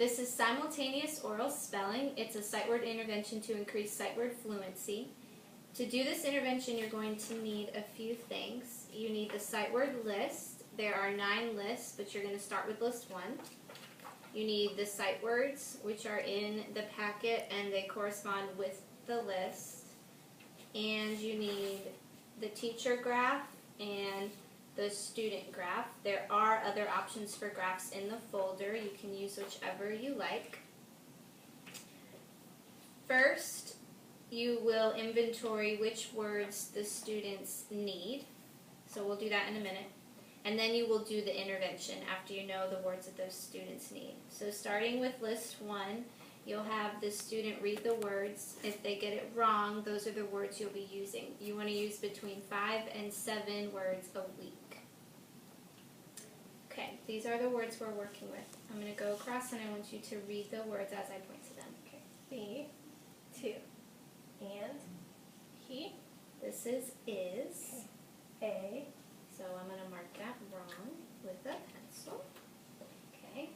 This is simultaneous oral spelling. It's a sight word intervention to increase sight word fluency. To do this intervention, you're going to need a few things. You need the sight word list. There are 9 lists, but you're going to start with list 1. You need the sight words, which are in the packet, and they correspond with the list. And you need the teacher graph and the student graph. There are other options for graphs in the folder. You can use whichever you like. First, you will inventory which words the students need. So we'll do that in a minute. And then you will do the intervention after you know the words that those students need. So starting with list 1, you'll have the student read the words. If they get it wrong, those are the words you'll be using. You want to use between 5 and 7 words a week. Okay, these are the words we're working with. I'm going to go across and I want you to read the words as I point to them. Okay. The, to, and, he. This is. A. So I'm going to mark that wrong with a pencil. Okay.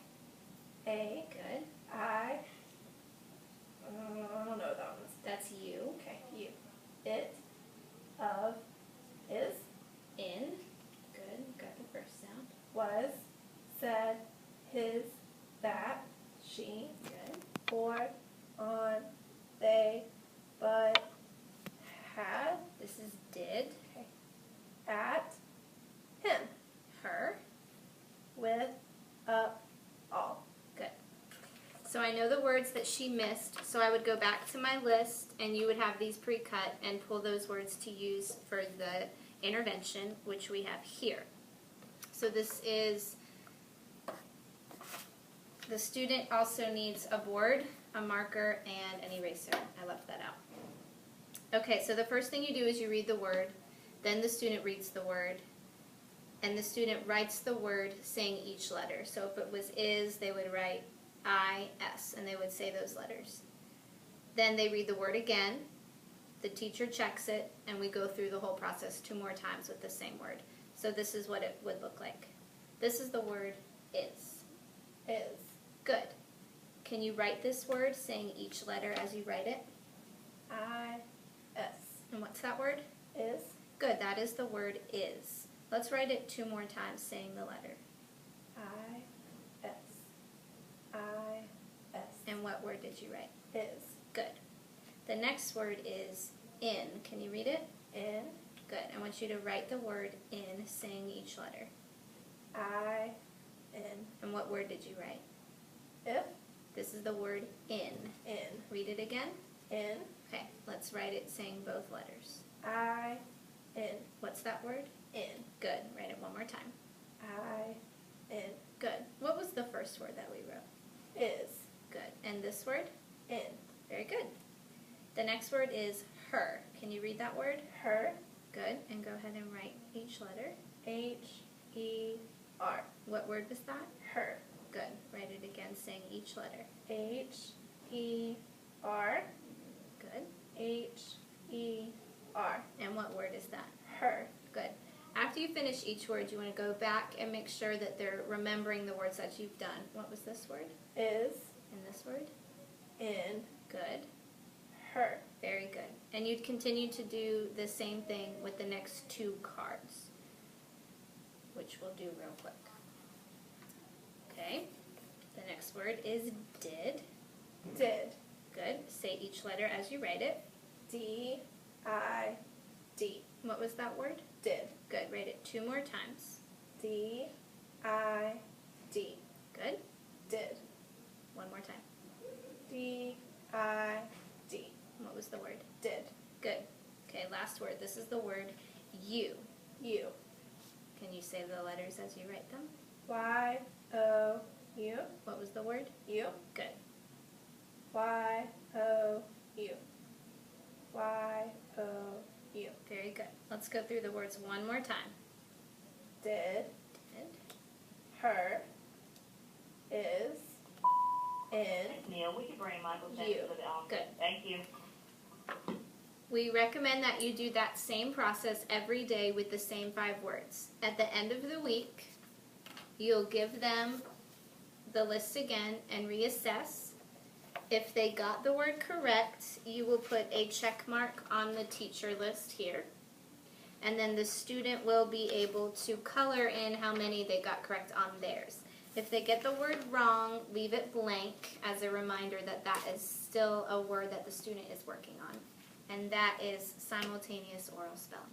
A. Good. I don't know that one. That's you. Okay, you. It. Of. Is. In. Good. Got the first sound. Was. Said. His. That. She. Good. For. On. They. But. Had. This is did. Okay. At. Him. Her. With. Up. All. Good. So I know the words that she missed, so I would go back to my list and you would have these pre-cut and pull those words to use for the intervention, which we have here. So this is, the student also needs a board, a marker, and an eraser. I left that out. Okay, so the first thing you do is you read the word, then the student reads the word, and the student writes the word saying each letter. So if it was is, they would write I-S, and they would say those letters. Then they read the word again, the teacher checks it, and we go through the whole process 2 more times with the same word. So this is what it would look like. This is the word is. Is. Good. Can you write this word saying each letter as you write it? I-S. And what's that word? Is. Good, that is the word is. Let's write it 2 more times saying the letter. I-S. I-S. And what word did you write? Is. Good. The next word is in. Can you read it? In. Good. I want you to write the word in saying each letter. I-N. And what word did you write? If. This is the word in. In. Read it again. In. Okay, let's write it saying both letters. I-N. What's that word? In. Good. Write it 1 more time. I-N. Good. What was the first word that we wrote? Is. Good. And this word? In. Very good. The next word is her. Can you read that word? Her. Good. And go ahead and write each letter. H-E-R. What word was that? Her. Good. Write it again saying each letter. H-E-R. Good. H-E-R. And what word is that? Her. Good. After you finish each word, you want to go back and make sure that they're remembering the words that you've done. What was this word? Is. And this word? In. Good. Her. Very good. And you'd continue to do the same thing with the next 2 cards, which we'll do real quick. Okay. The next word is did. Did. Good. Say each letter as you write it. D-I-D. What was that word? Did. Good. Write it 2 more times. D-I-D. Good. Did. 1 more time. D-I-D. What was the word? Did. Good. Okay, last word. This is the word you. You. Can you say the letters as you write them? Y-O-U. What was the word? You. Good. Y-O-U. Y-O-U. Very good. Let's go through the words 1 more time. Did. Did. Her. Is. In. Neil, would you bring Michael James You. to the office? Good. Thank you. We recommend that you do that same process every day with the same 5 words. At the end of the week, you'll give them the list again and reassess. If they got the word correct, you will put a check mark on the teacher list here. And then the student will be able to color in how many they got correct on theirs. If they get the word wrong, leave it blank as a reminder that that is still a word that the student is working on. And that is simultaneous oral spelling.